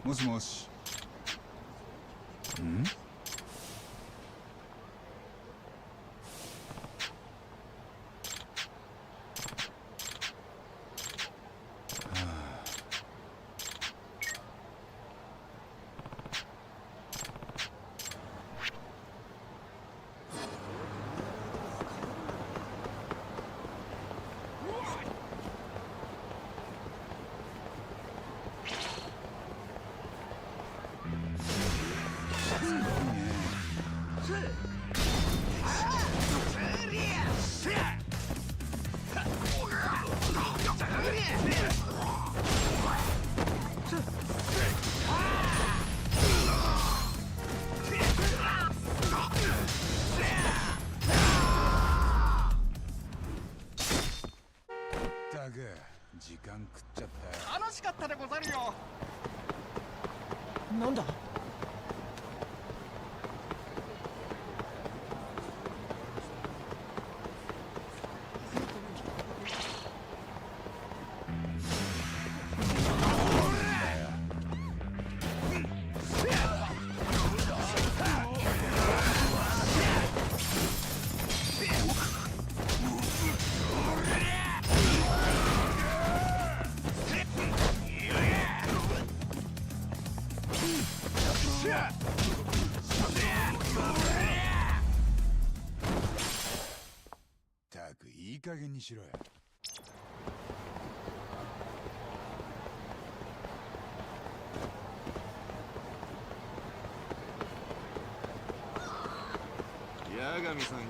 もしもし。ん？時間食っちゃったよ。楽しかったでござるよ。なんだ？たくいい加減にしろよ。八神さんよ。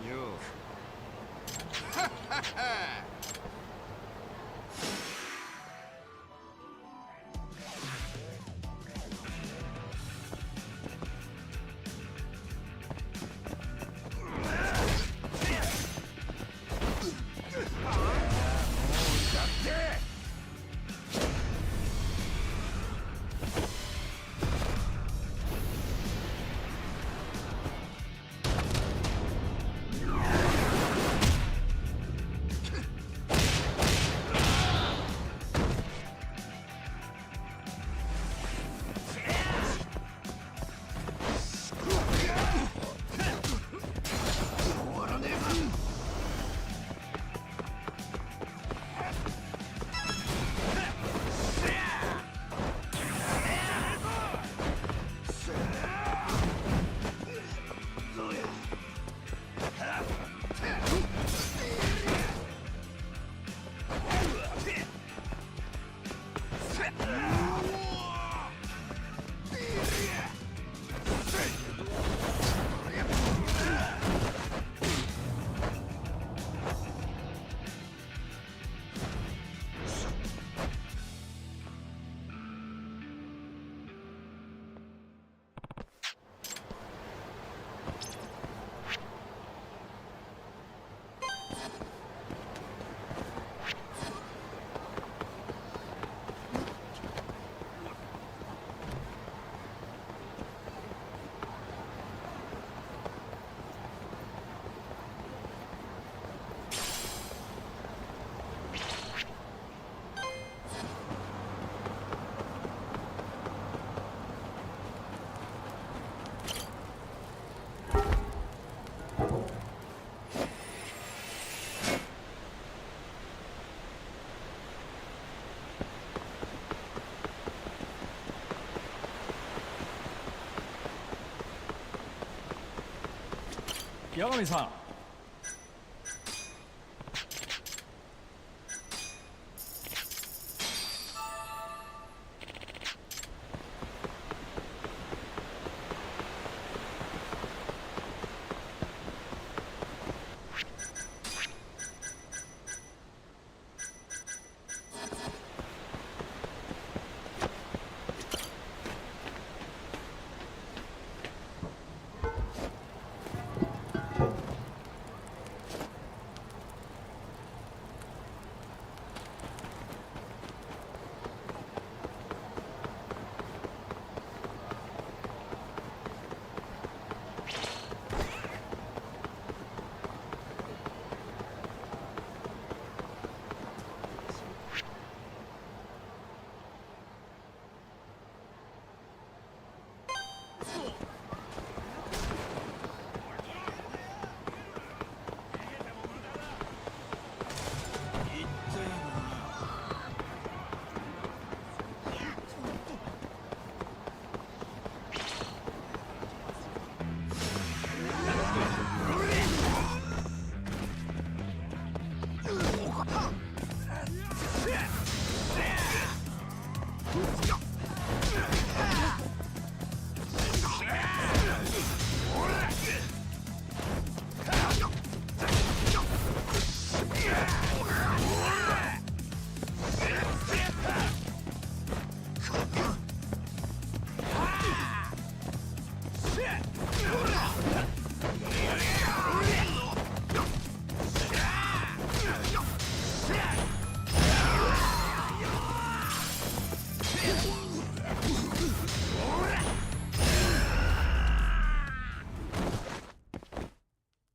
八神さん。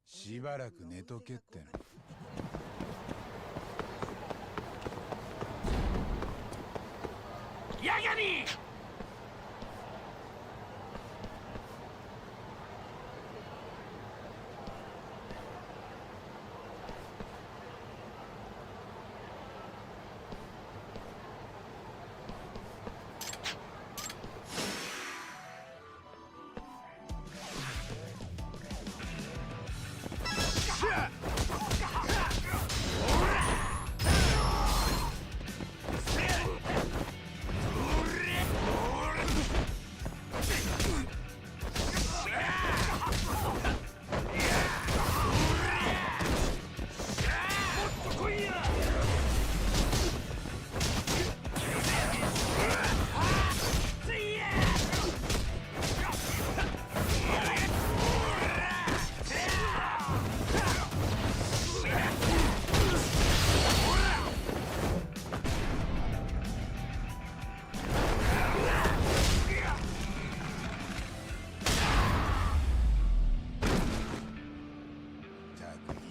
しばらく寝とけっての。ヤガミ。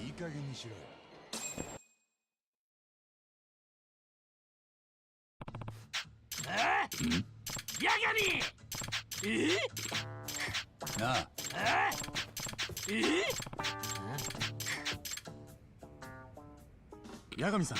いい加減にしろよ。ヤガミ。なあ。八神さん。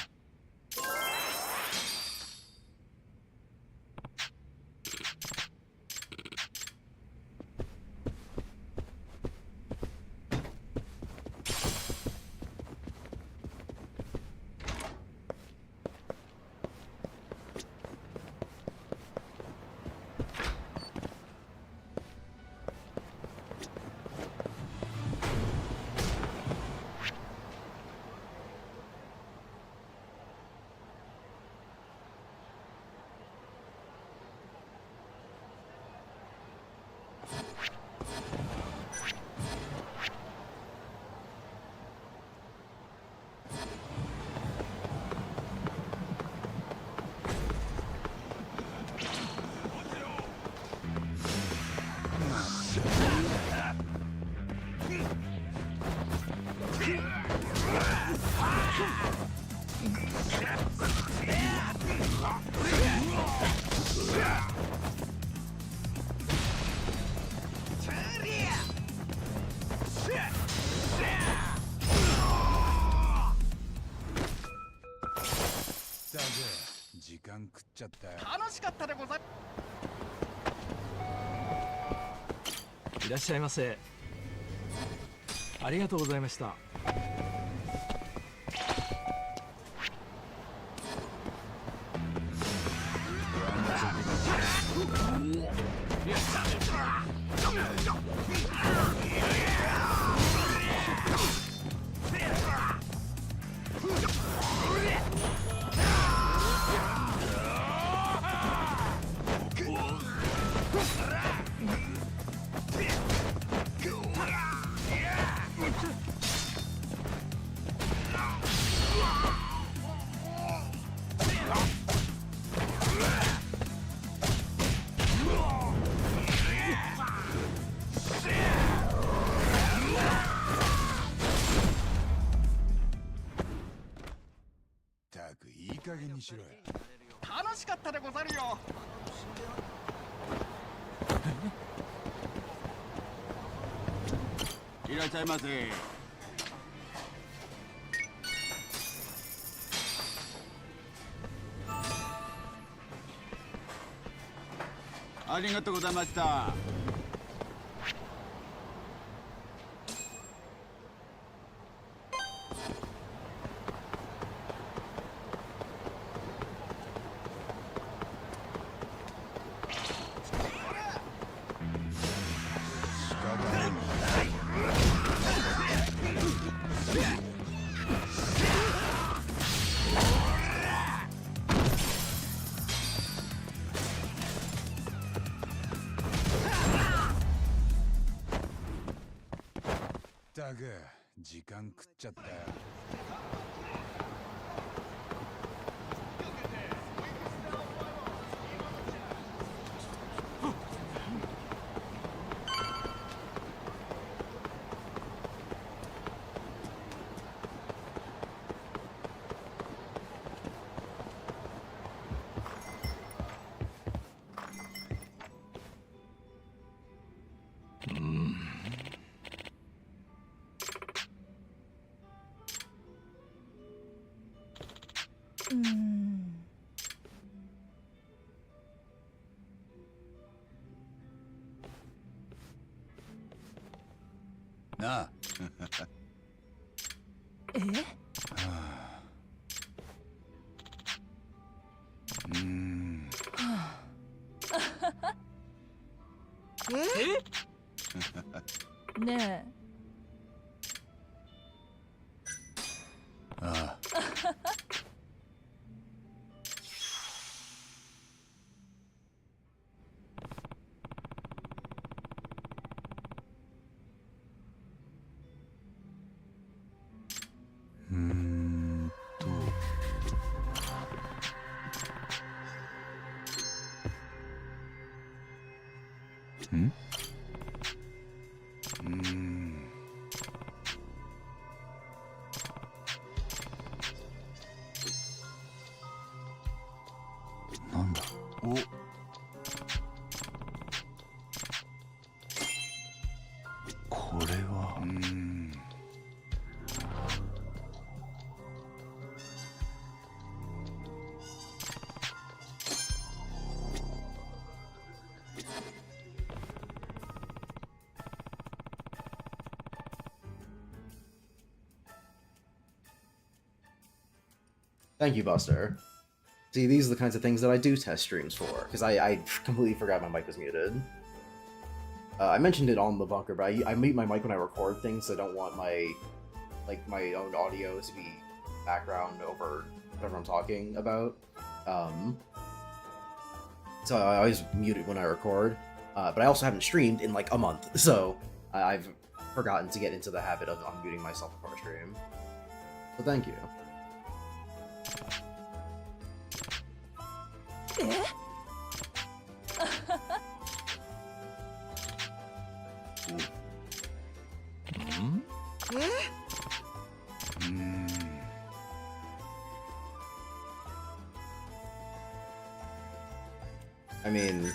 時間食っちゃったよ。楽しかったでござい。いらっしゃいませ。ありがとうございました。たくいい加減にしろよ。楽しかったでござるよ。いらっしゃいませ。ありがとうございました。く時間食っちゃったよ。なあ。え？ねああ。と。ん？なんだ？お。これは。Thank you, Buster. See, these are the kinds of things that I do test streams for, because I completely forgot my mic was muted. I mentioned it on the bunker, but I mute my mic when I record things, so I don't want my own audio to be background over whatever I'm talking about. So I always mute it when I record, but I also haven't streamed in like a month, so I've forgotten to get into the habit of unmuting myself before I stream. So thank you. え？I mean,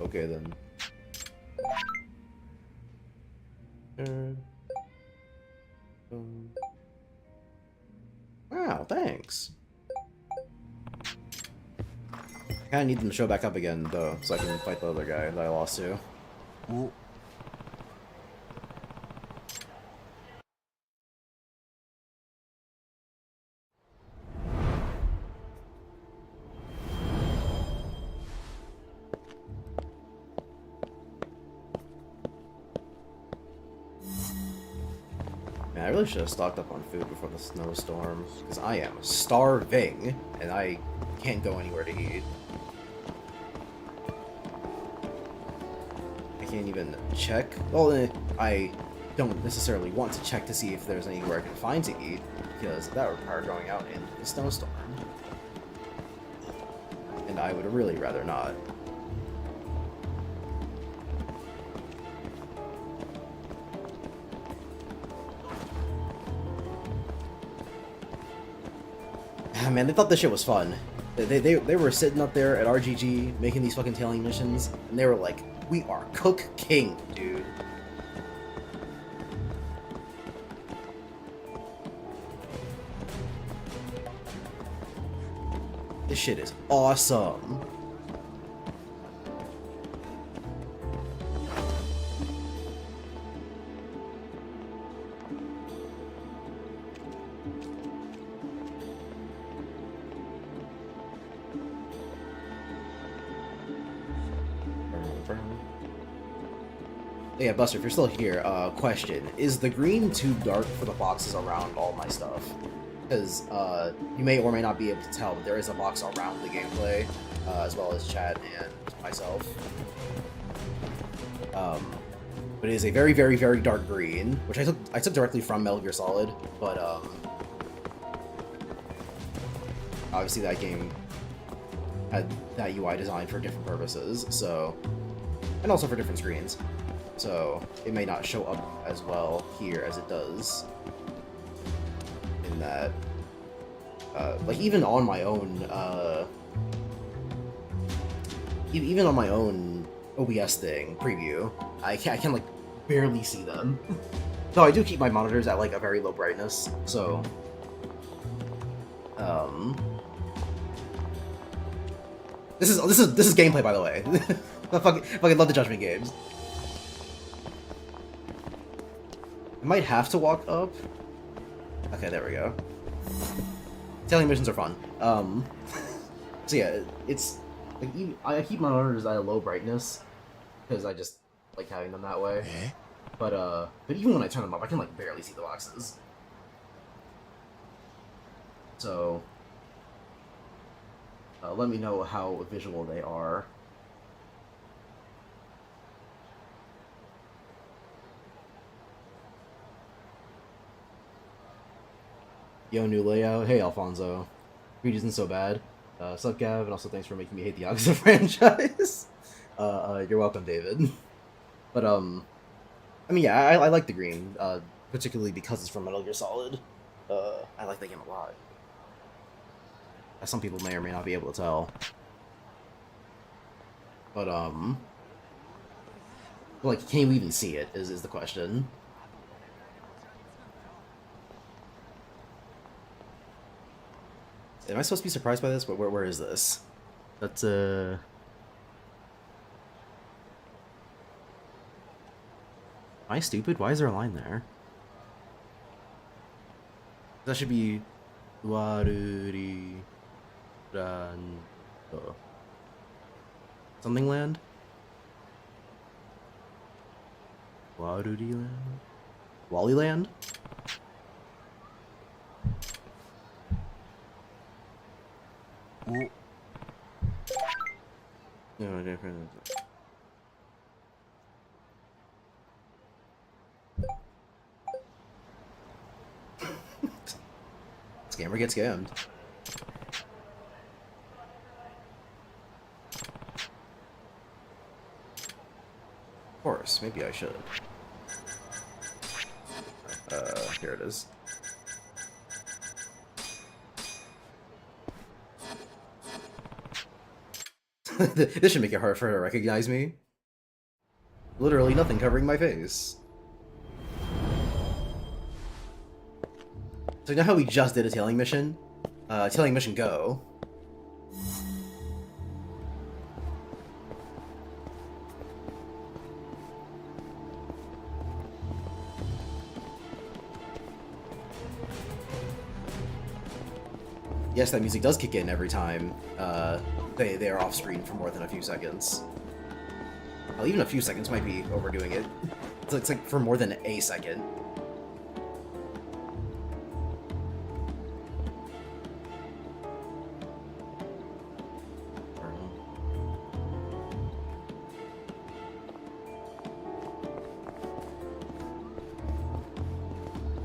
okay then. Wow, thanks. I kinda need them to show back up again, though, so I can fight the other guy that I lost to. Oh. Man, I really should have stocked up on food before the snowstorm, because I am starving, and I can't go anywhere to eat. I can't even check. Well, I don't necessarily want to check to see if there's anywhere I can find to eat, because that would require going out in the snowstorm. And I would really rather not. Man, they thought this shit was fun. They were sitting up there at RGG making these fucking tailing missions, and they were like, "We are Cook King, dude." This shit is awesome. for him. Yeah, Buster, if you're still here, question. Is the green too dark for the boxes around all my stuff? Because, you may or may not be able to tell, but there is a box around the gameplay, as well as Chad and myself. But it is a very, very, very dark green, which I took directly from Metal Gear Solid, but, obviously that game had that UI designed for different purposes, so, and also for different screens. So it may not show up as well here as it does in that, like even on my own, even on my own OBS thing preview, I can like barely see them. Though I do keep my monitors at like a very low brightness, so this is gameplay, by the way. I fucking love the Judgment games. I might have to walk up. Okay, there we go. Tailing missions are fun. So yeah, it's like I keep my monitors at a low brightness because I just like having them that way. But even when I turn them up, I can like barely see the boxes. So let me know how visual they are. Yo, new layout. Hey, Alfonso. Greed isn't so bad. Sup, Gav, and also thanks for making me hate the Yakuza franchise. You're welcome, David. But, I mean, yeah, I like the green, particularly because it's from Metal Gear Solid. I like that game a lot. As some people may or may not be able to tell. But, like, can you even see it, is the question. Am I supposed to be surprised by this? Where is this? That's, Am I stupid? Why is there a line there? That should be... Waruri... Rando... Something land? Waruri land? Wally land? No, different. Scammer gets scammed. Of course, maybe I should. Here it is. This should make it hard for her to recognize me. Literally nothing covering my face. So you know how we just did a tailing mission? Tailing mission go. Yes, that music does kick in every time they are off screen for more than a few seconds. Well, even a few seconds might be overdoing it. It's like for more than a second.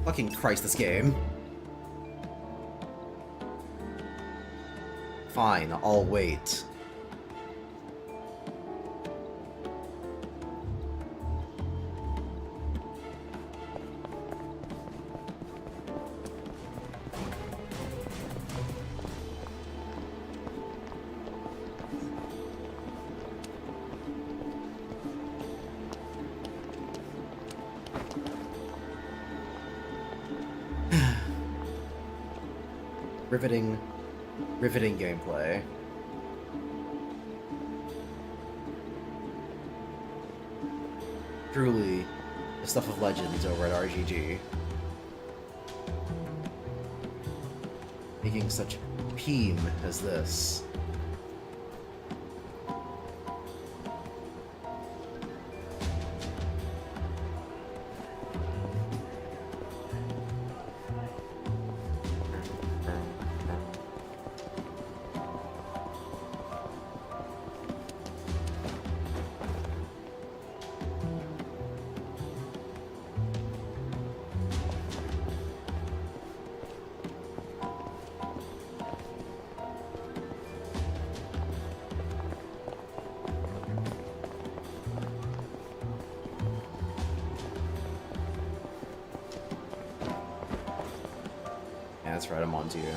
Fucking Christ, this game. Fine, I'll wait. Riveting gameplay. Truly, the stuff of legends over at RGG. Making such peem as this. Yeah, that's right, I'm on to you.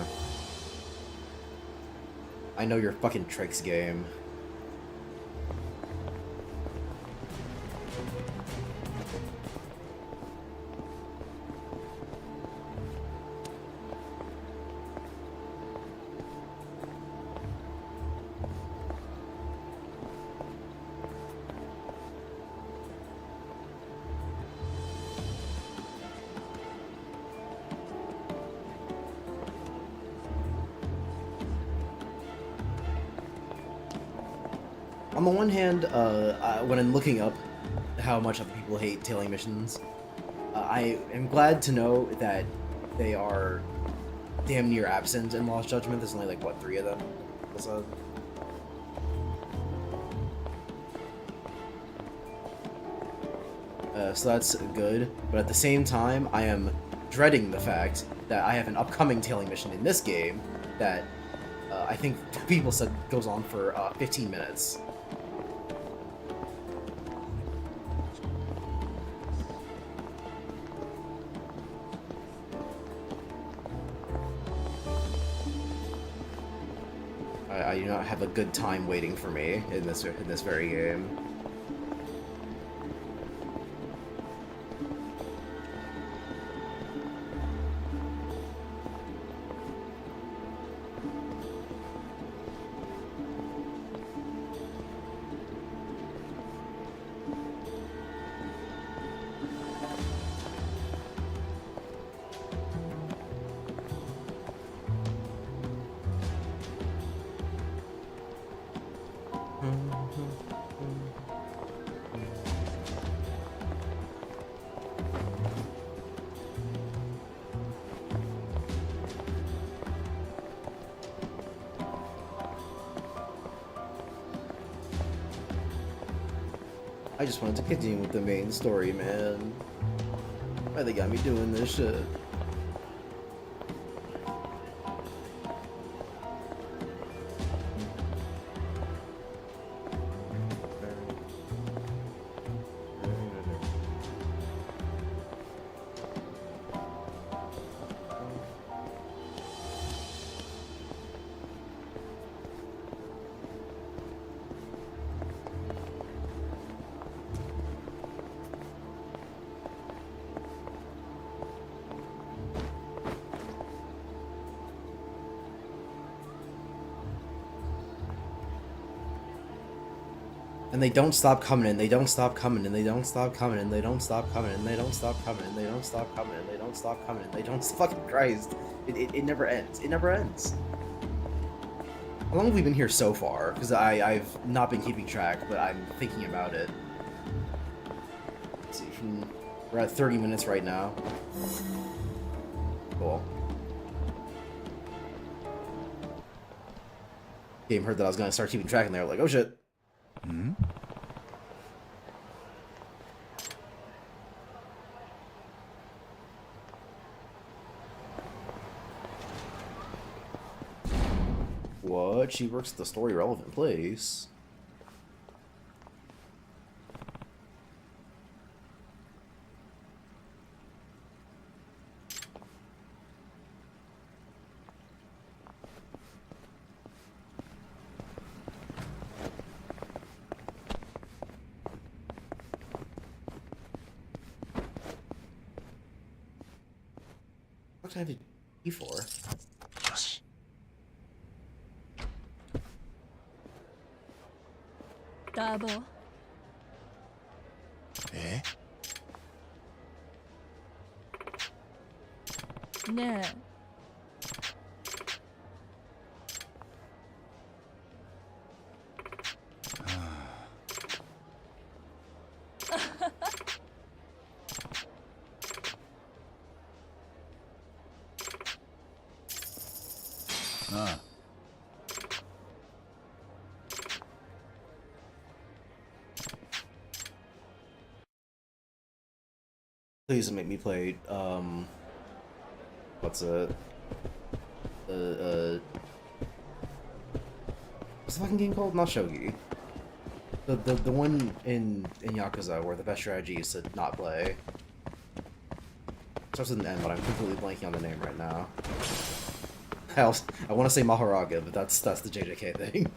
I know your fucking tricks game. On the one hand, when I'm looking up how much other people hate tailing missions, I am glad to know that they are damn near absent in Lost Judgment. There's only like, what, 3 of them? So that's good, but at the same time, I am dreading the fact that I have an upcoming tailing mission in this game that I think people said goes on for 15 minutes. I do not have a good time waiting for me in this very game. I just wanted to continue with the main story, man. Why they got me doing this shit? And they don't stop coming, and they don't stop coming, and they don't stop coming, and they don't stop coming, and they don't stop coming, and they don't stop coming, and they don't stop coming, and they don't fucking Christ. It never ends. It never ends. How long have we been here so far? Because I've not been keeping track, but I'm thinking about it. Let's see, we're at 30 minutes right now. Cool. Game heard that I was gonna start keeping track, and they were like, oh shit. Hmm? What? She works at the story relevant place. What time did you for? Yoshi. Dabo. え？ねえ。ああ。Please make me play, what's it? What's the fucking game called? Not Shogi. The one in Yakuza where the best strategy is to not play. Starts with an N, but I'm completely blanking on the name right now. I want to say Maharaga, but that's the JJK thing.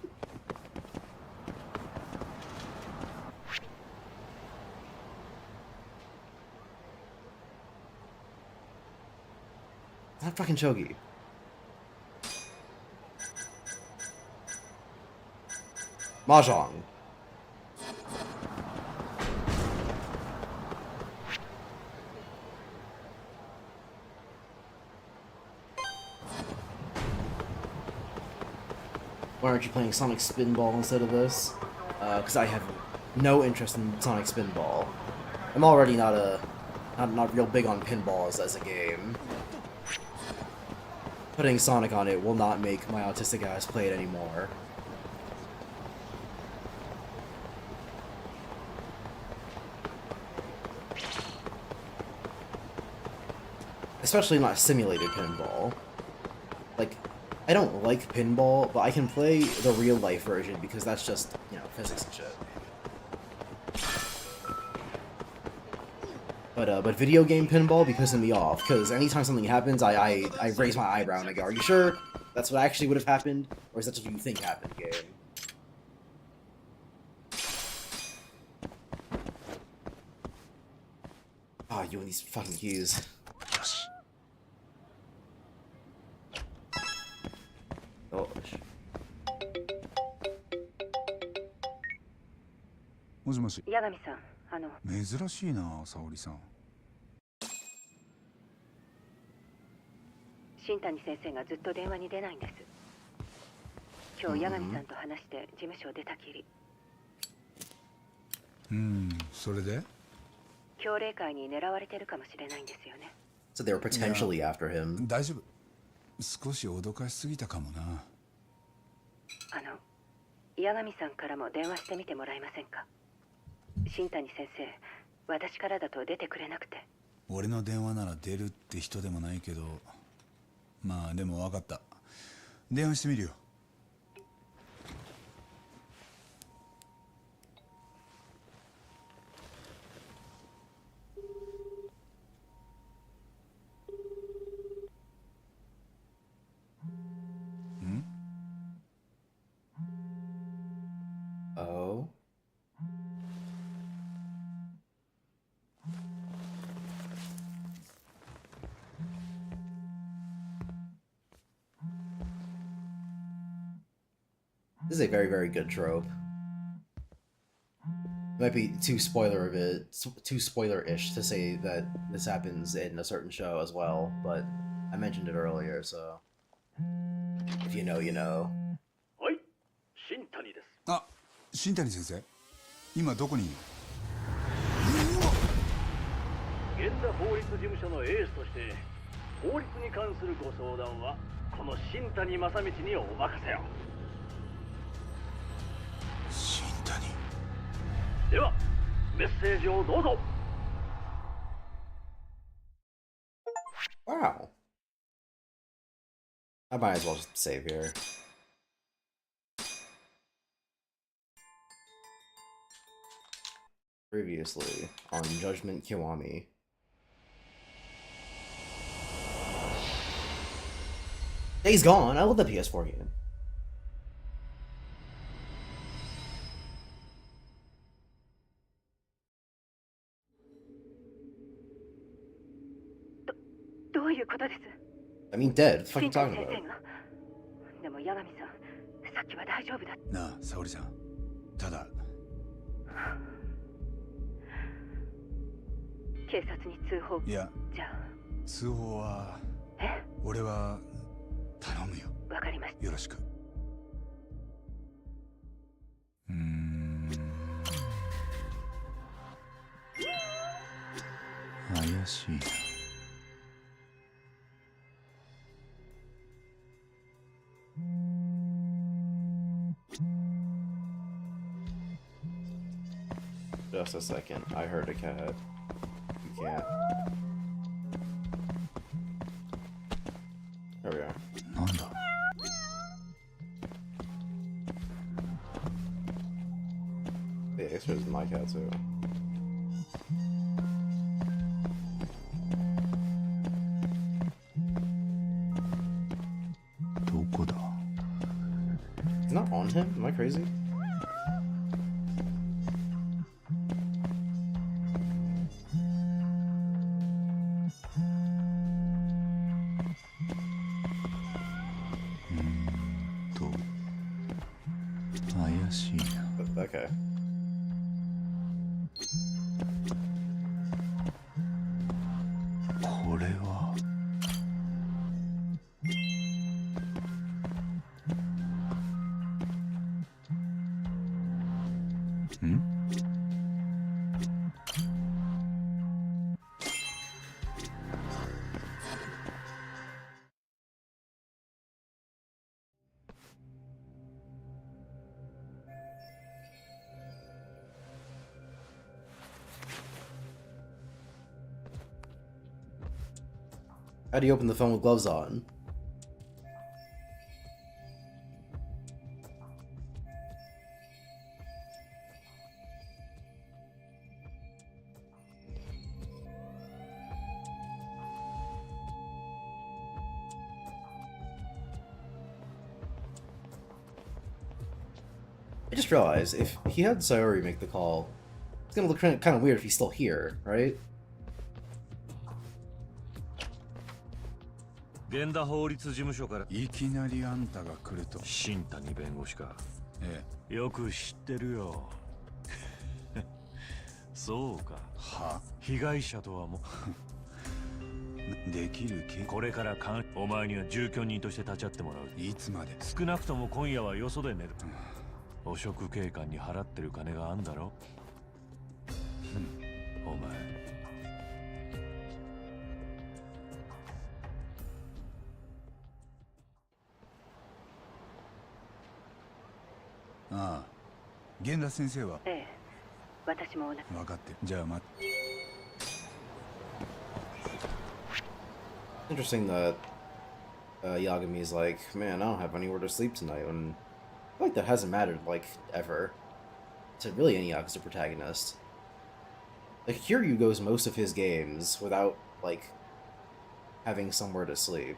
Not fucking Chogi. Mahjong. Why aren't you playing Sonic Spinball instead of this? Because I have no interest in Sonic Spinball. I'm already not real big on pinball as a game. Putting Sonic on it will not make my autistic ass play it anymore. Especially not simulated pinball. Like, I don't like pinball, but I can play the real life version because that's just, you know, physics and shit. But video game pinball be pissing me off, because anytime something happens, I raise my eyebrow and I go, are you sure that's what actually would have happened? Or is that just what you think happened, game? Ah, you and these fucking cues. Oh, もしもし。八神さん、珍しいな、沙織さん。新谷先生がずっと電話に出ないんです。今日八神さんと話して事務所を出たきり。それで？強霊会に狙われてるかもしれないんですよね。So they were potentially after him. 大丈夫。少し脅かしすぎたかもな。八神さんからも電話してみてもらえませんか。新谷先生、私からだと出てくれなくて。俺の電話なら出るって人でもないけど、まあでも分かった。電話してみるよ。Oh. This is a very, very good trope. Might be too spoiler-ish to say that this happens in a certain show as well, but I mentioned it earlier, so if you know, you know. はい、新谷です。あ、新谷先生、今どこにいる？源田法律事務所のエースとして法律に関するご相談はこの新谷正道にお任せよ。新谷。ではメッセージをどうぞ。Wow. I might as well just save here. Previously on Judgment Kiwami. Days Gone. I love the PS4 game. I mean, dead. What the fuck are you talking about? でも八神さん、さっきは大丈夫だ。なあ、沙織さん。ただ。警察に通報。いや。じゃあ。通報は。え？俺は頼むよ。わかりました。よろしく。怪しいな。Just a second. I heard a cat. You can't. There we are. なんだ。Yeah, I guess there's my cat too. not on him? Am I crazy? Okay. How do you open the phone with gloves on? I just realized, if he had Sayori make the call, it's gonna look kind of weird if he's still here, right? 源田法律事務所からいきなりあんたが来ると。新谷弁護士か。えよく知ってるよ。そうか。は被害者とはもできるけこれからお前には住居人として立ち会ってもらう。いつまで少なくとも今夜はよそで寝る。汚職警官に払ってる金があんだろ。お前。ああ、源田先生はええ、私も同じ。分かってる。じゃあ待って。 Interesting that Yagami's like, man, I don't have anywhere to sleep tonight, when I feel like that hasn't mattered, like, ever. To really any Yakuza protagonist. Like, Kiryu goes most of his games without, like, having somewhere to sleep.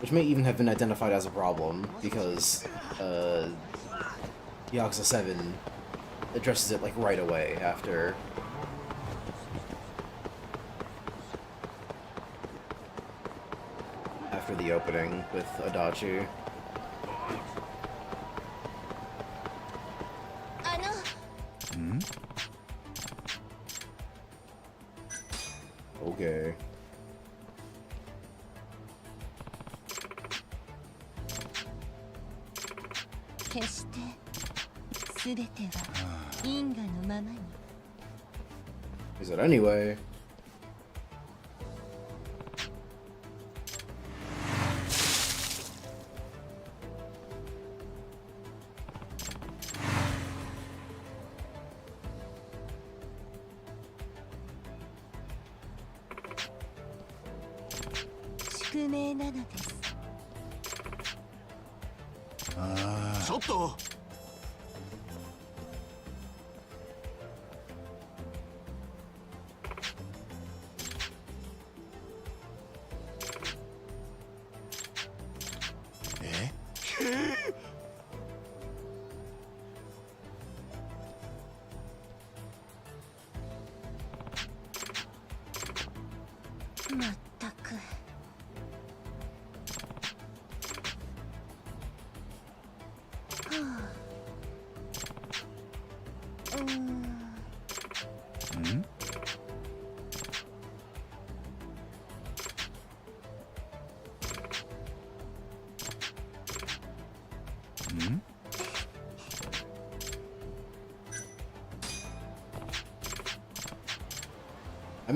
Which may even have been identified as a problem, because, Yakuza 7 addresses it, like, right away after the opening with Adachi. Okay. 決して全ては因果のままに。 Is it anyway?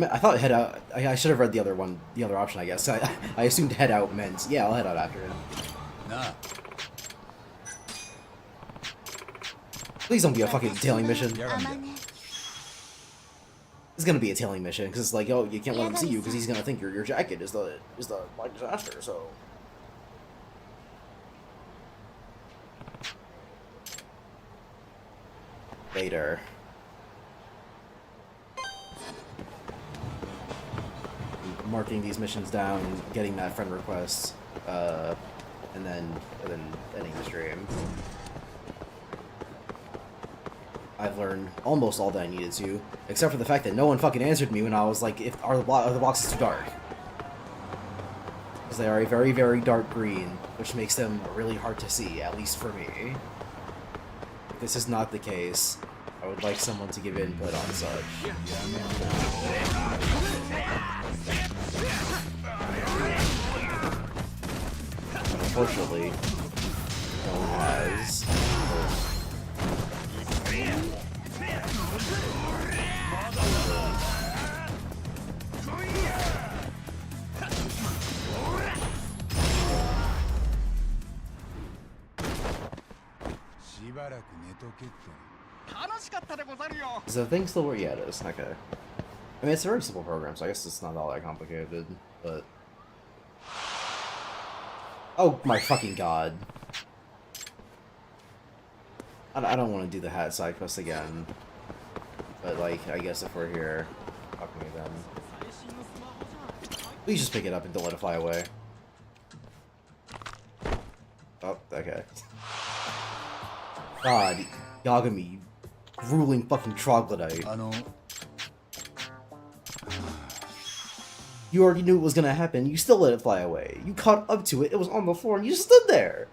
I thought head out. I should have read the other one, the other option, I guess. I assumed head out meant, yeah, I'll head out after him. Nah. Please don't be a fucking tailing mission. It's gonna be a tailing mission, because it's like, oh, you can't let him see you, because he's gonna think your jacket is the like disaster. So. marking these missions down, getting that friend request, and then ending the stream. I've learned almost all that I needed to, except for the fact that no one fucking answered me when I was like, are the boxes too dark? Because they are a very, very dark green, which makes them really hard to see, at least for me. If this is not the case, I would like someone to give input on such. Unfortunately, no one has. Is the thing still where? Yeah, it is. Okay. I mean, it's a very simple program, so I guess it's not all that complicated, but... Oh my fucking god. I don't want to do the hat side quest again. But, like, I guess if we're here, fuck me then. Please just pick it up and don't let it fly away. Oh, okay. God, Yagami, you ruling fucking troglodyte. You already knew it was gonna happen, you still let it fly away. You caught up to it, it was on the floor, and you just stood there!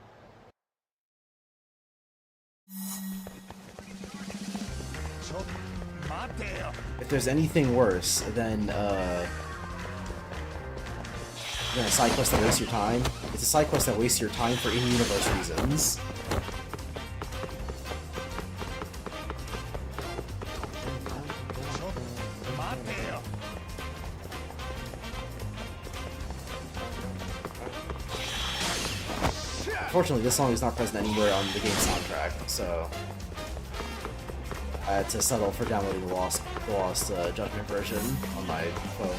If there's anything worse than a side quest that wastes your time, it's a side quest that wastes your time for in-universe reasons. Unfortunately, this song is not present anywhere on the game soundtrack, so I had to settle for downloading the Lost Judgment version on my phone.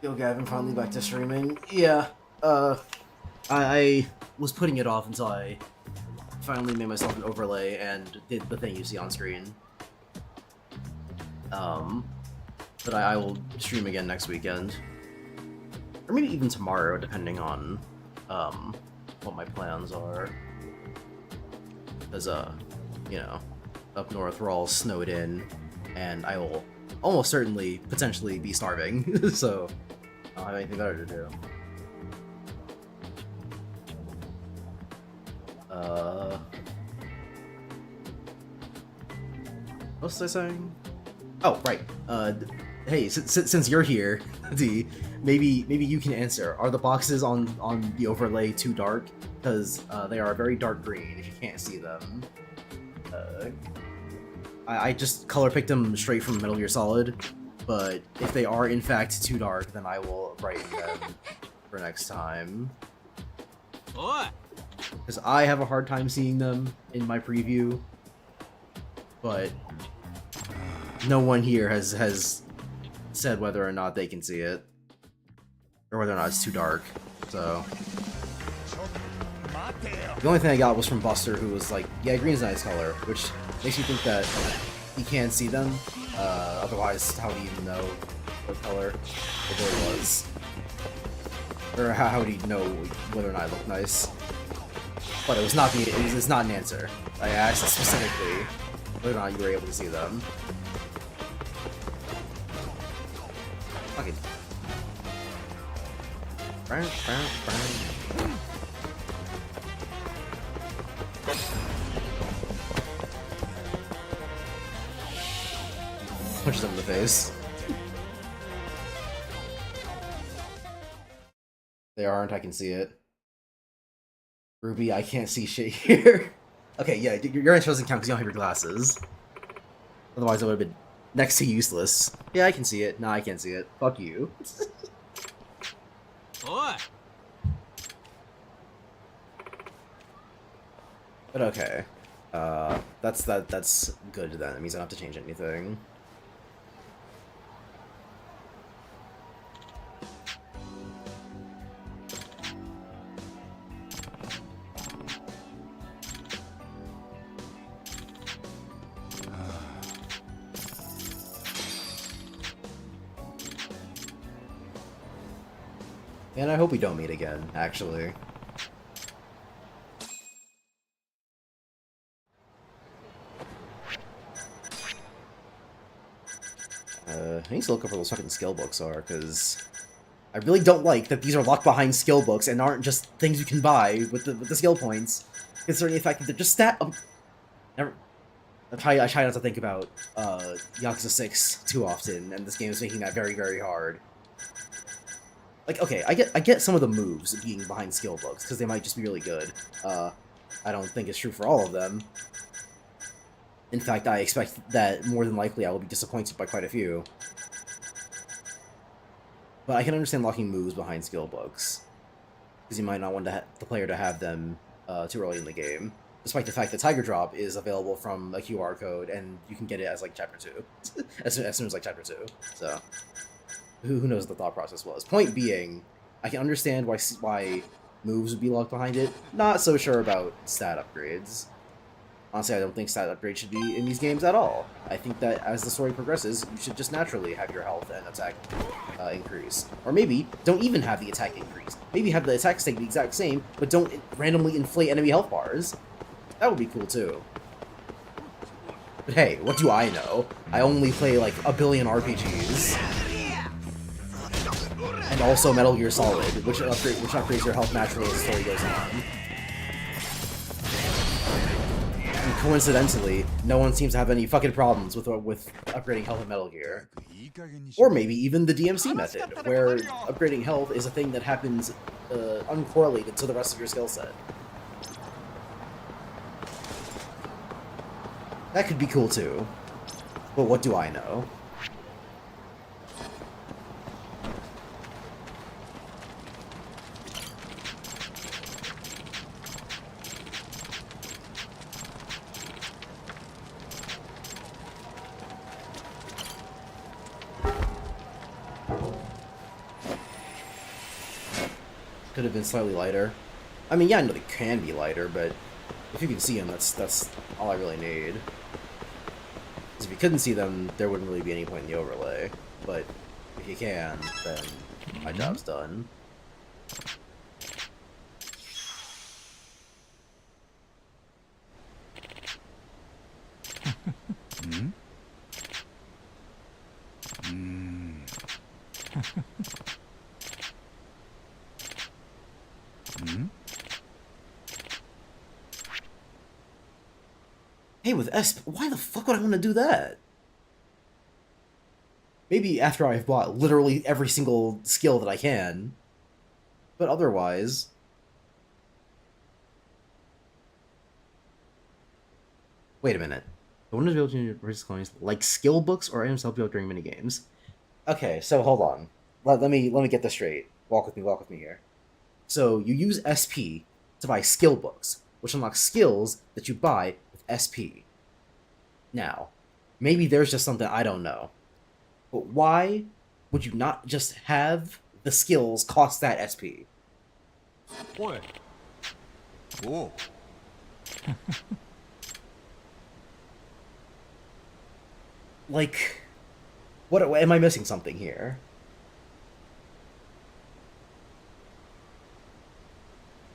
Yo, Gavin, finally back to streaming. Yeah, I was putting it off until I finally made myself an overlay and did the thing you see on screen. But I will stream again next weekend. Or maybe even tomorrow, depending on, what my plans are. Because, you know, up north we're all snowed in, and I will almost certainly, potentially be starving, so I don't have anything better to do. What was I saying? Oh, right. Hey, since you're here, D, maybe you can answer. Are the boxes on the overlay too dark? Because they are very dark green if you can't see them. I just color picked them straight from Metal Gear Solid, but if they are in fact too dark, then I will brighten them for next time. Because I have a hard time seeing them in my preview, but no one here has said whether or not they can see it, or whether or not it's too dark, so... The only thing I got was from Buster, who was like, yeah, green's a nice color, which makes you think that he can see them, otherwise how would he even know what color it really was? Or how would he know whether or not it looked nice? But it was not it's not an answer. I asked specifically whether or not you were able to see them. Okay. Punches him in the face. They aren't, I can see it. Ruby, I can't see shit here. Okay, yeah, your answer doesn't count because you don't have your glasses. Otherwise, it would have been next to useless. Yeah, I can see it. Nah, I can't see it. Fuck you. What? But okay. That's good then. It means I don't have to change anything. And I hope we don't meet again, actually. I need to look up where those fucking skill books are, because I really don't like that these are locked behind skill books and aren't just things you can buy with the skill points, considering the fact that they're just I try not to think about Yakuza 6 too often, and this game is making that very, very hard. Like, okay, I get some of the moves being behind skill books, because they might just be really good. I don't think it's true for all of them. In fact, I expect that more than likely I will be disappointed by quite a few. But I can understand locking moves behind skill books, because you might not want the player to have them too early in the game. Despite the fact that Tiger Drop is available from a QR code, and you can get it as, like, Chapter 2. as soon as, like, Chapter 2. So, who knows what the thought process was. Point being, I can understand why moves would be locked behind it. Not so sure about stat upgrades. Honestly, I don't think stat upgrades should be in these games at all. I think that as the story progresses, you should just naturally have your health and attack increase. Or maybe, don't even have the attack increase. Maybe have the attack stay the exact same, but don't randomly inflate enemy health bars. That would be cool too. But hey, what do I know? I only play like a billion RPGs. And also Metal Gear Solid, which upgrades your health naturally as the story goes on. And coincidentally, no one seems to have any fucking problems with upgrading health in Metal Gear. Or maybe even the DMC method, where upgrading health is a thing that happens uncorrelated to the rest of your skill set. That could be cool too. But what do I know? Could have been slightly lighter. I mean, yeah, I know they can be lighter, but if you can see them, that's all I really need. Because if you couldn't see them, there wouldn't really be any point in the overlay. But if you can, then my job's done. Hey, with Esp, why the fuck would I want to do that? Maybe after I've bought literally every single skill that I can. But otherwise... Wait a minute. I want to be able to purchase coins like skill books or items to help you out during minigames. Okay, so hold on. Let me get this straight. Walk with me here. So you use SP to buy skill books, which unlock skills that you buy with SP. Now, maybe there's just something I don't know. But why would you not just have the skills cost that SP? Boy. Whoa. Like, what am I missing something here?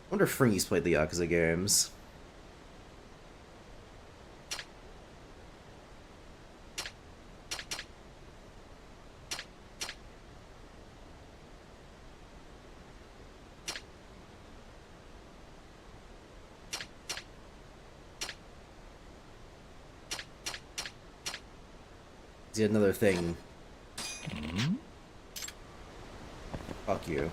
I wonder if Freeze played the Yakuza games. See, another thing. Fuck you.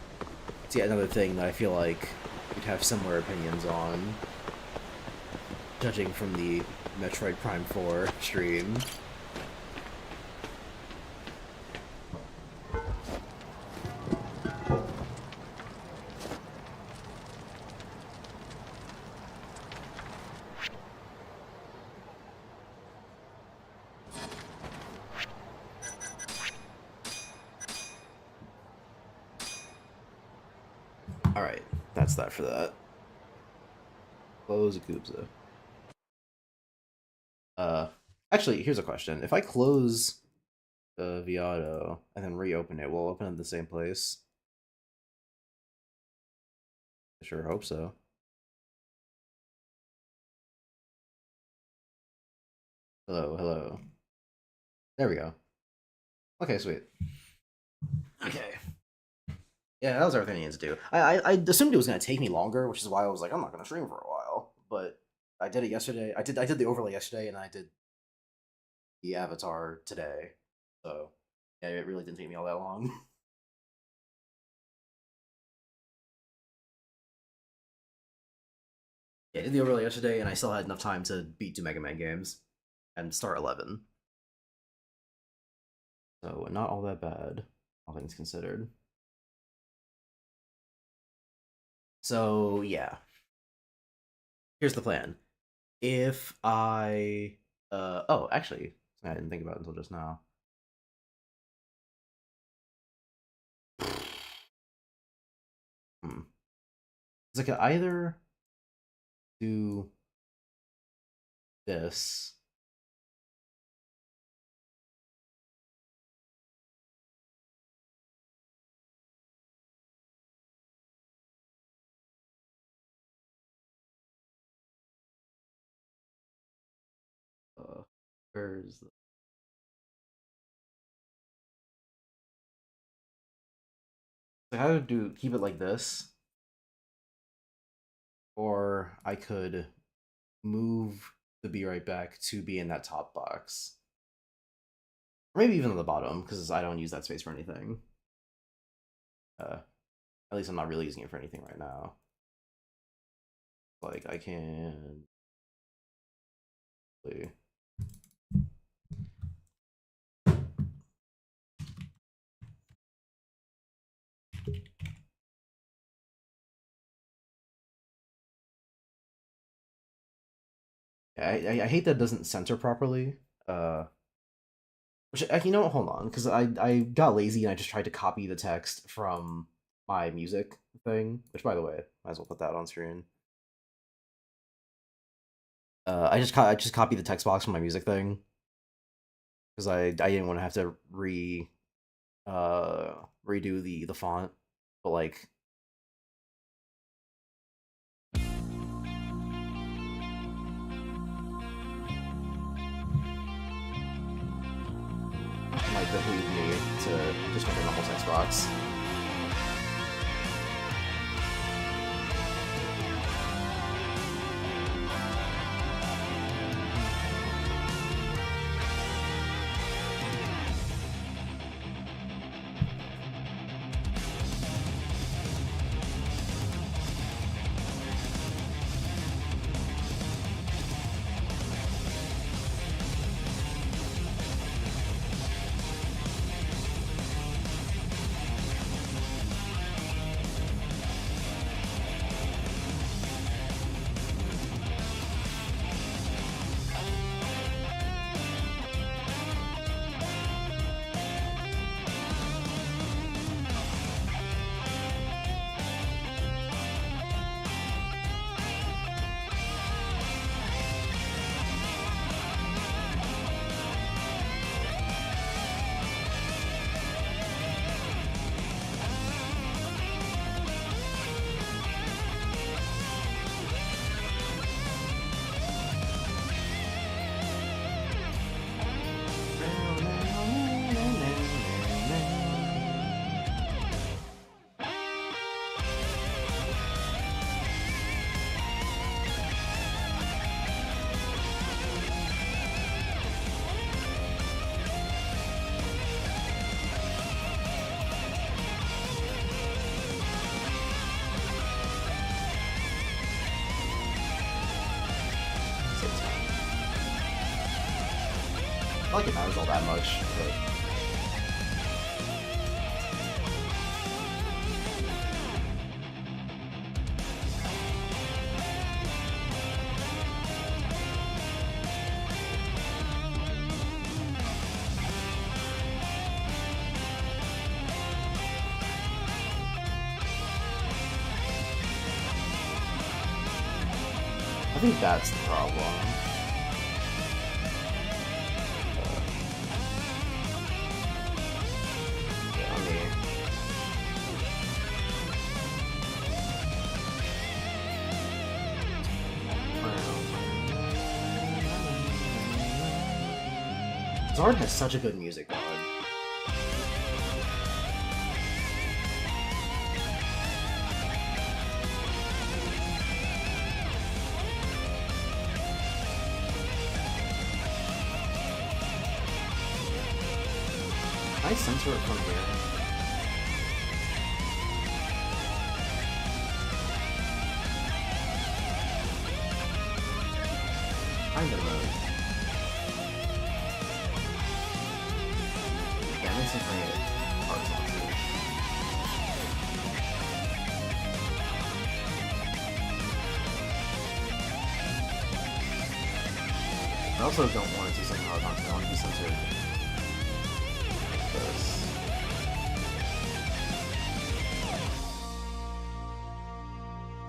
See, another thing that I feel like we'd have similar opinions on, judging from the Metroid Prime 4 stream. Alright, that's that for that. Close Gubza. Actually, here's a question. If I close Viato and then reopen it, will it open in the same place? I sure hope so. Hello, hello. There we go. Okay, sweet. Okay. Yeah, that was everything I needed to do. I assumed it was gonna take me longer, which is why I was like, I'm not gonna stream for a while. But I did it yesterday. I did the overlay yesterday, and I did the avatar today. So yeah, it really didn't take me all that long. Yeah, I did the overlay yesterday, and I still had enough time to beat 2 Mega Man games and start 11. So not all that bad, all things considered. So yeah, here's the plan. If I oh, actually, I didn't think about it until just now. Because I could either do this. Where's the... So how to keep it like this, or I could move the Be Right Back to be in that top box, or maybe even on the bottom because I don't use that space for anything. At least I'm not really using it for anything right now. Like I can. I hate that it doesn't center properly. Which, you know, hold on, because I got lazy and I just tried to copy the text from my music thing. Which, by the way, might as well put that on screen. I just copied the text box from my music thing because I didn't want to have to redo the font, but like. Might behoove me to just make a normal text box. I like it matters all that much, but... I think that's the problem. Zard has such a good music, dog. Nice censor it from here. Kind of mode. Yeah, makes it great. Horizontal. I also don't want to do something horizontal. I want to do censored. This.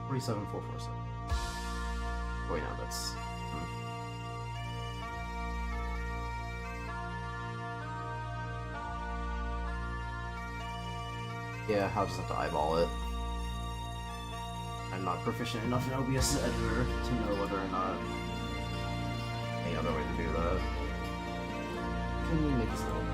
47447. Wait, no, that's. Yeah, I'll just have to eyeball it. I'm not proficient enough in OBS editor to know whether or not any other way to do that. Can we make this a little bit?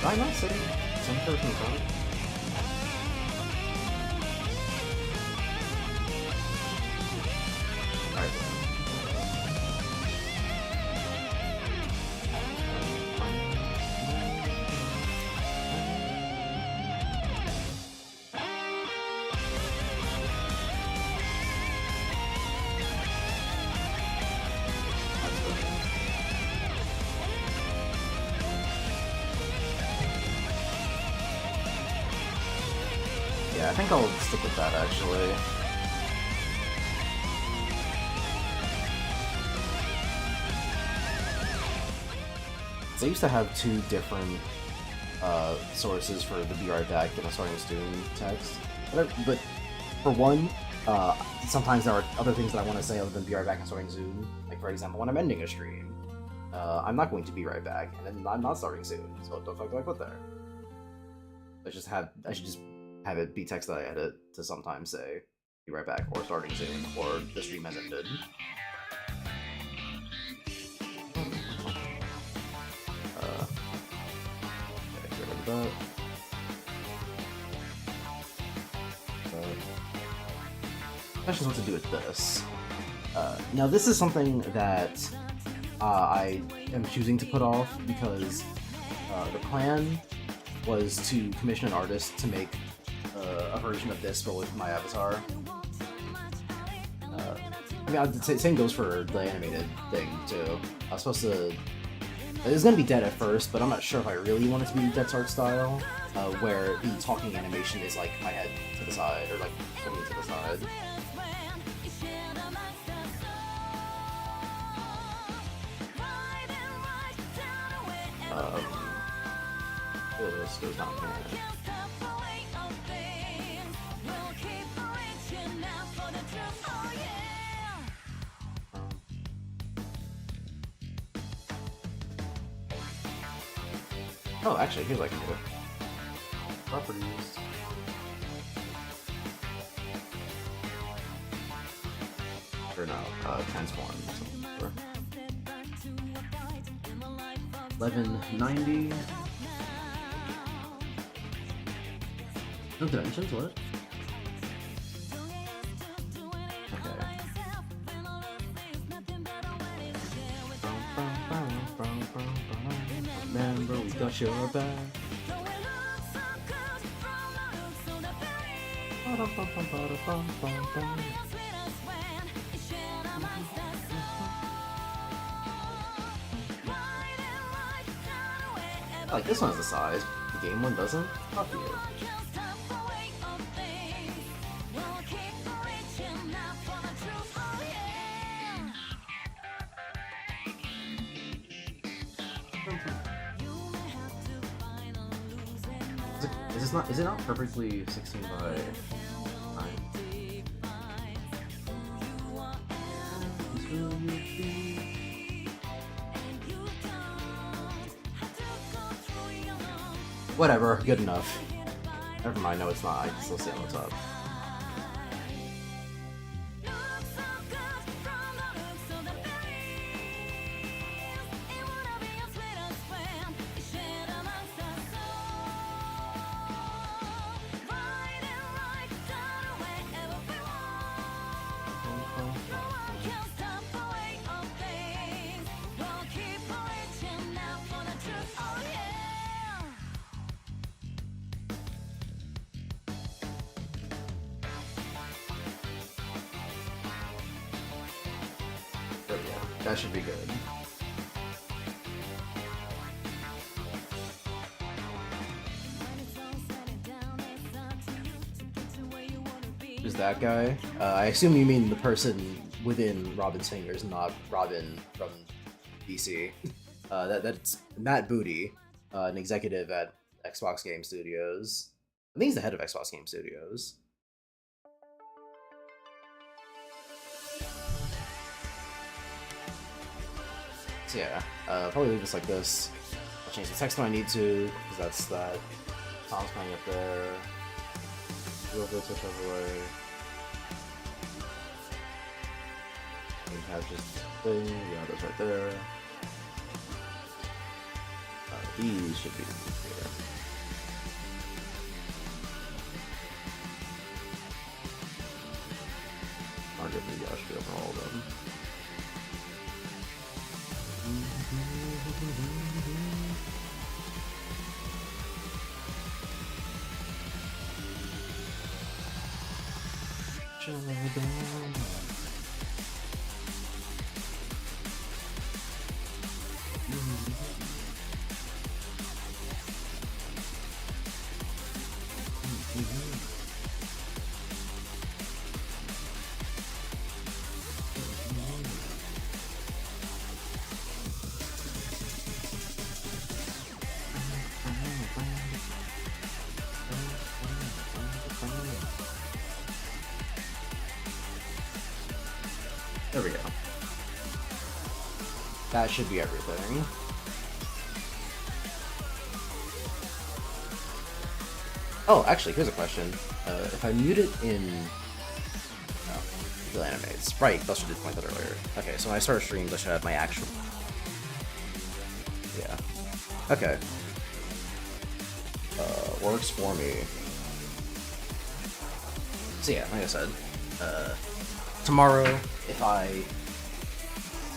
Did I not say center from front? Alright. Yeah, I think I'll stick with that actually. So I used to have two different sources for the Be Right Back and a Starting Soon text. But for one, sometimes there are other things that I want to say other than Be Right Back and Starting Soon. Like for example, when I'm ending a stream, I'm not going to be right back, and then I'm not starting soon. So what the fuck do I put there? I should just have it be text that I edit to sometimes say be right back or starting soon or the stream has ended. Okay, get rid of that. Questions what to do with this. Now this is something that I am choosing to put off because the plan was to commission an artist to make a version of this, but with my avatar. I mean, the same goes for the animated thing, too. I was supposed to... It was gonna be dead at first, but I'm not sure if I really want it to be Dead Art style, where the talking animation is like my head to the side, or like looking to the side. This goes down here. Oh, actually, here's what I can do. Properties. Or no, transform. 1190. No dimensions, what? Okay. Remember, we got your back. Like this one's the size. The game one doesn't? Fuck you. Is it not perfectly 16 by 9? Whatever, good enough. Never mind, no it's not, I can still see on the top. There we go. That should be good. Who's that guy? I assume you mean the person within Robin's fingers, not Robin from DC. That's Matt Booty, an executive at Xbox Game Studios. I think he's the head of Xbox Game Studios. So yeah, probably leave this like this. I'll change the text when I need to, because that's that. Tom's coming up there. We'll go switch overlay. We have just thing, yeah, that's right there. These should be here. I'll get the Yoshi over all of them. There we go. That should be everything. Oh, actually, here's a question. If I mute it in... Oh, Real Animates. Right, Buster did point that earlier. Okay, so when I start streams, I should have my actual... Yeah. Okay. Works for me. So yeah, like I said, tomorrow, if I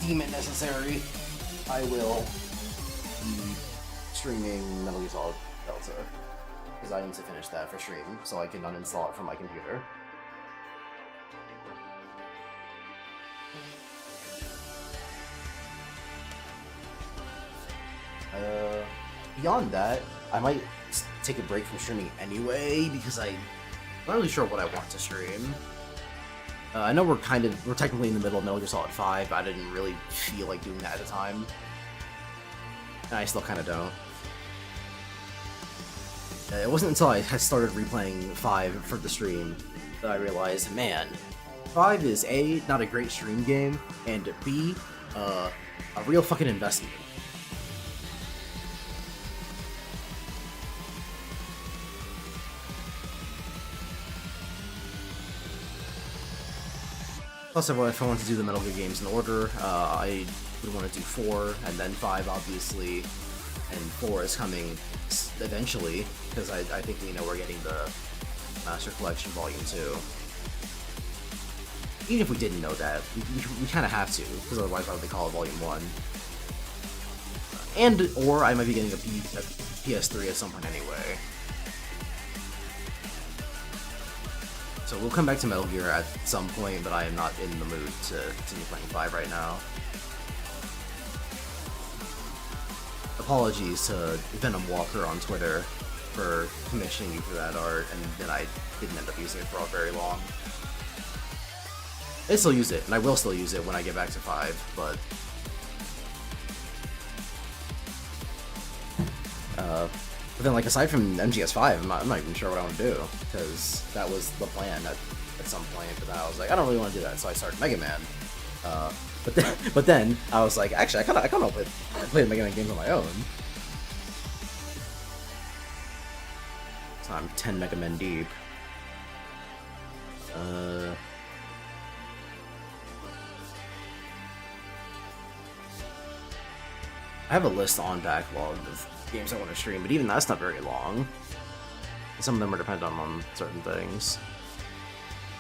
deem it necessary, I will be streaming Metal Gear Solid Delta, because I need to finish that for stream, so I can uninstall it from my computer. Beyond that, I might take a break from streaming anyway, because I'm not really sure what I want to stream. I know we're technically in the middle of Metal Gear Solid 5, but I didn't really feel like doing that at the time. And I still kind of don't. It wasn't until I had started replaying 5 for the stream that I realized, man, 5 is A, not a great stream game, and B, a real fucking investment. Plus, if I wanted to do the Metal Gear games in order, I would want to do 4, and then 5, obviously, and 4 is coming eventually, because I think we know we're getting the Master Collection Volume 2. Even if we didn't know that, we kind of have to, because otherwise why would they call it Volume 1? Or I might be getting a PS3 at some point anyway. So we'll come back to Metal Gear at some point, but I am not in the mood to continue playing 5 right now. Apologies to Venom Walker on Twitter for commissioning you for that art, and then I didn't end up using it for very long. I still use it, and I will still use it when I get back to 5, but... but then, like, aside from MGS5, I'm not even sure what I want to do, because that was the plan at some point, but then I was like, I don't really want to do that, so I started Mega Man. But then I was like, actually, I kind of want to play the Mega Man games on my own. So I'm 10 Mega Men deep. I have a list on backlog of games I want to stream, but even that's not very long. Some of them are dependent on certain things.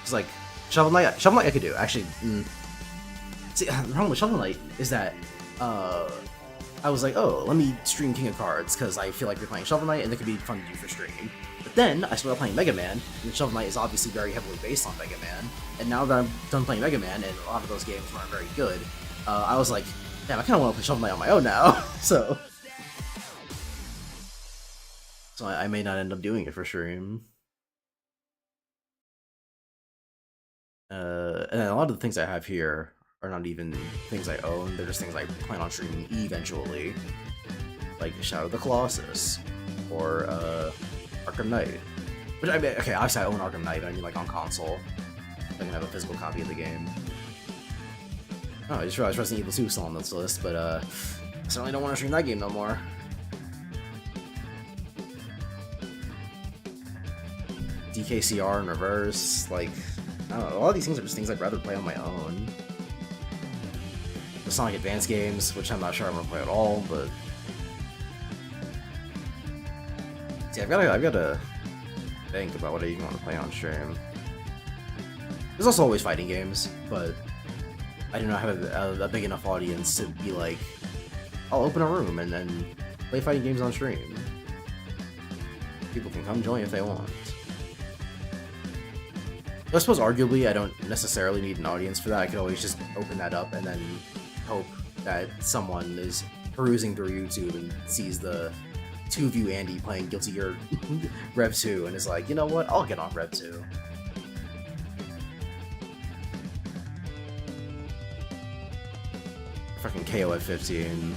It's like Shovel Knight I could do. Actually, see, the problem with Shovel Knight is that I was like, oh, let me stream King of Cards because I feel like we're playing Shovel Knight and it could be fun to do for stream. But then I started playing Mega Man, and Shovel Knight is obviously very heavily based on Mega Man. And now that I'm done playing Mega Man, and a lot of those games weren't very good, I was like, damn, I kind of want to play Shovel Knight on my own now. so I may not end up doing it for stream. And a lot of the things I have here are not even things I own, they're just things I plan on streaming eventually. Like Shadow of the Colossus, or Arkham Knight. Which, I mean, okay, obviously I own Arkham Knight, but I mean like on console. I can have a physical copy of the game. Oh, I just realized Resident Evil 2 is still on this list, but I certainly don't want to stream that game no more. DKCR in reverse, like, I don't know, a lot of these things are just things I'd rather play on my own. The Sonic Advance games, which I'm not sure I'm gonna play at all, but... See, I've gotta think about what I even want to play on stream. There's also always fighting games, but I do not have a big enough audience to be like, I'll open a room and then play fighting games on stream. People can come join if they want. I suppose arguably I don't necessarily need an audience for that. I could always just open that up and then hope that someone is perusing through YouTube and sees the 2-view Andy playing Guilty Gear Rev 2 and is like, you know what, I'll get on Rev 2. Fucking KO at 15.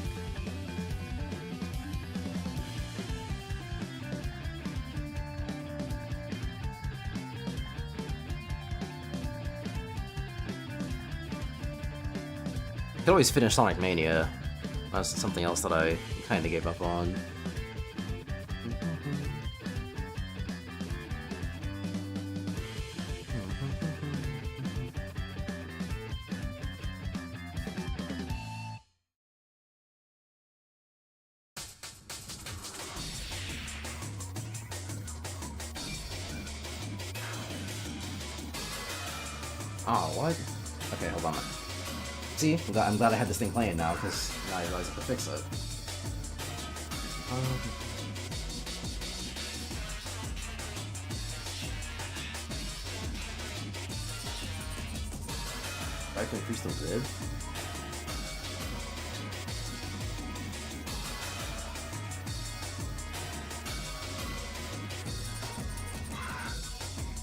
I could always finish Sonic Mania. That's something else that I kinda gave up on. Oh, what? Okay, hold on. See? I'm glad I had this thing playing now, because now I realize I have to fix it. I can increase the grid?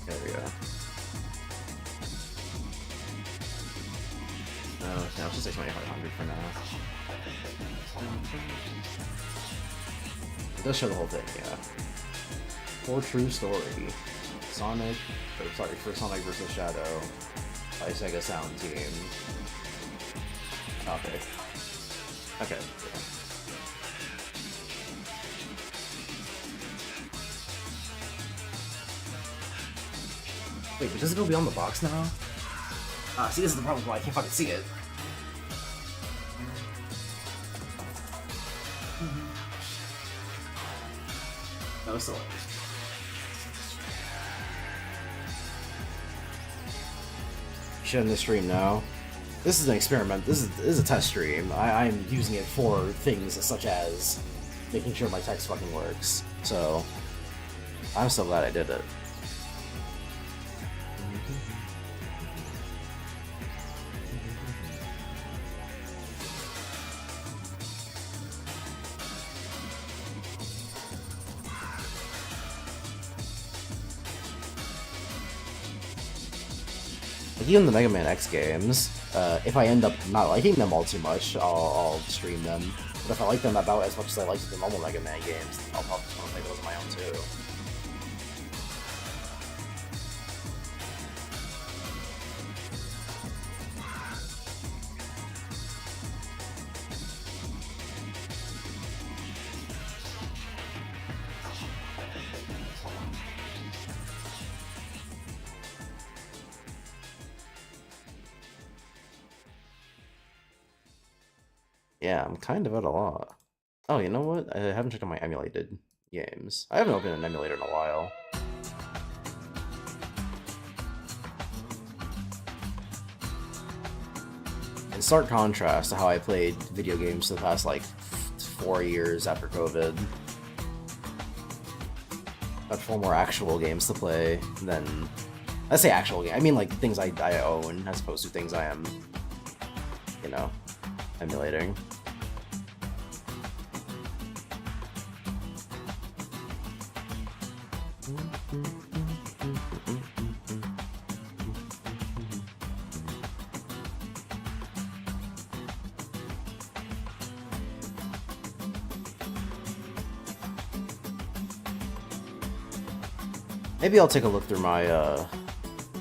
There we go. No, I'll just say 2500 for now. It does show the whole thing, yeah. For True Story. Sonic, or sorry, for Sonic vs. Shadow by Sega Sound Team. Okay. Okay. Yeah. Wait, but does it go beyond the box now? See, this is the problem why I can't fucking see it. No, it's still up. Should end the stream now. This is an experiment. This is a test stream. I'm using it for things such as making sure my text fucking works. So I'm so glad I did it. Like, even the Mega Man X games, if I end up not liking them all too much, I'll stream them. But if I like them about as much as I like the normal Mega Man games, I'll probably play those on my own too. Yeah, I'm kind of at a lot. Oh, you know what? I haven't checked on my emulated games. I haven't opened an emulator in a while. In stark contrast to how I played video games for the past, like, 4 years after COVID. Got 4 more actual games to play than... I say actual game, I mean, like, things I own, as opposed to things I am, you know, emulating. Maybe I'll take a look through my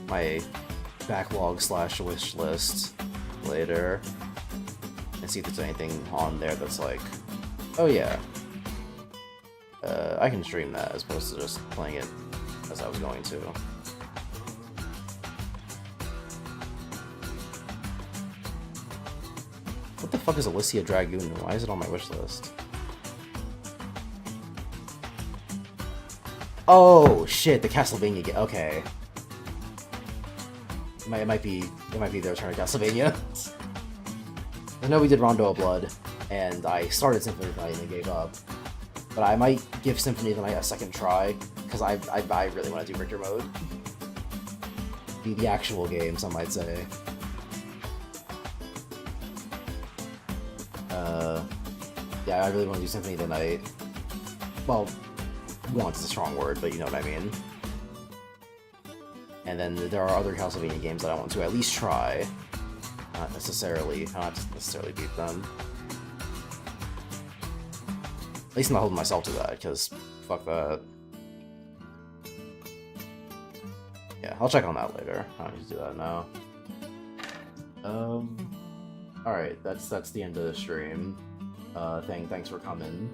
my backlog / wish list later and see if there's anything on there that's like, oh yeah, I can stream that as opposed to just playing it as I was going to. What the fuck is Alicia Dragoon and why is it on my wish list? Oh shit, the Castlevania game. Okay. It might be the return of Castlevania. I know we did Rondo of Blood, and I started Symphony of the Night and then gave up. But I might give Symphony of the Night a second try, because I really want to do Richter mode. The actual game, some might say. Yeah, I really want to do Symphony of the Night. Well, want is a strong word, but you know what I mean. And then there are other Castlevania games that I want to at least try. Not necessarily beat them. At least I'm not holding myself to that, because fuck that. Yeah, I'll check on that later. I don't need to do that now. Alright, that's the end of the stream. Thanks for coming.